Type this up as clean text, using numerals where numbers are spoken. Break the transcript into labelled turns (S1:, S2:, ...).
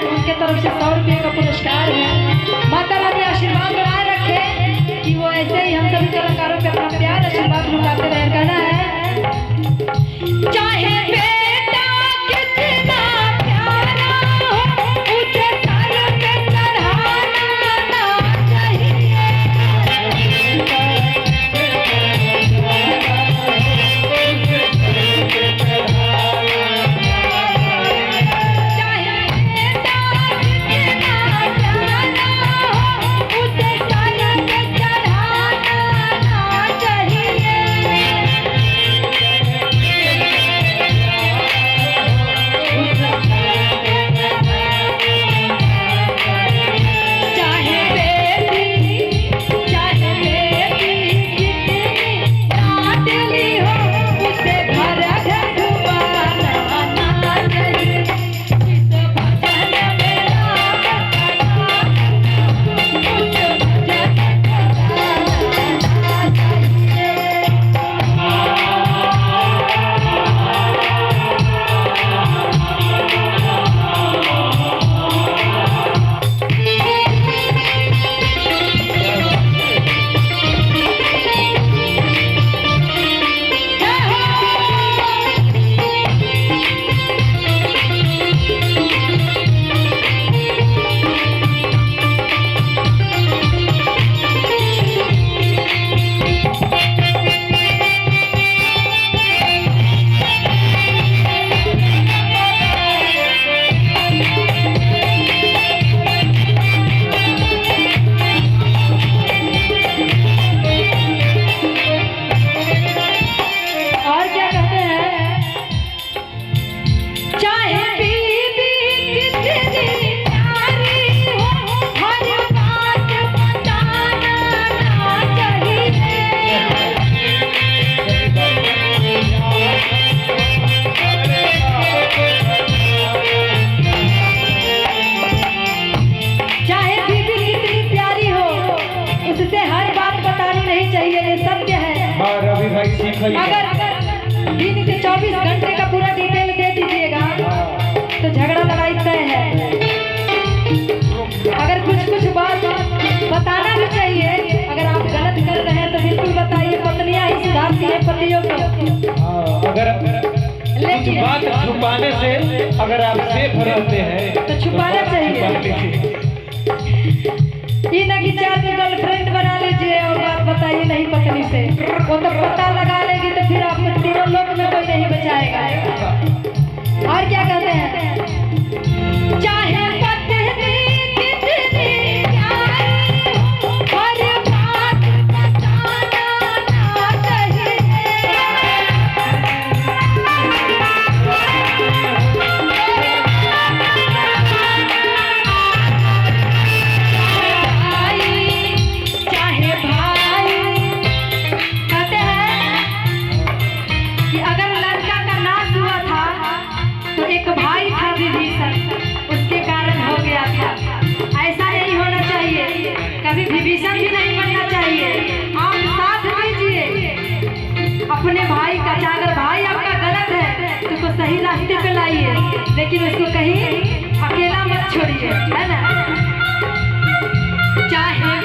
S1: उनके तरफ से 100 रुपये का पुरस्कार है। माता रानी आशीर्वाद बनाए रखे कि वो ऐसे ही हम सभी कलाकारों पे अपना प्यार आशीर्वाद लुटाते रहे। कहना है चाहे बेटा कितना प्यारा हो उसे सर पे चढ़ाना ना चाहिए। अगर दिन के 24 घंटे का पूरा डिटेल दे दीजिएगा तो झगड़ा लड़ाई तय है। अगर कुछ बात बताना भी चाहिए, अगर आप गलत कर रहे हैं तो बिल्कुल बताइए। पत्नियां ही सुधारती है पतियों को।
S2: अगर कुछ बात छुपाने से अगर आप सेफ रहते हैं
S1: तो छुपाना चाहिए। ये ना कि 4 गर्लफ्रेंड बना लीजिए और बात बताइए नहीं पत्नी से, वो तो पता लगा लेगी तो फिर आप तीनों लोग में कोई नहीं बचाएगा। और क्या कहते हैं, चाहे पत्नी कितनी प्यारी हो हर बात बताना ना चाहिए। कभी विभीषण भी नहीं बनना चाहिए। आप साथ दीजिए अपने भाई का। अगर भाई आपका गलत है तो उसको सही रास्ते पे लाइए, लेकिन उसको कहीं अकेला मत छोड़िए, है ना। चाहे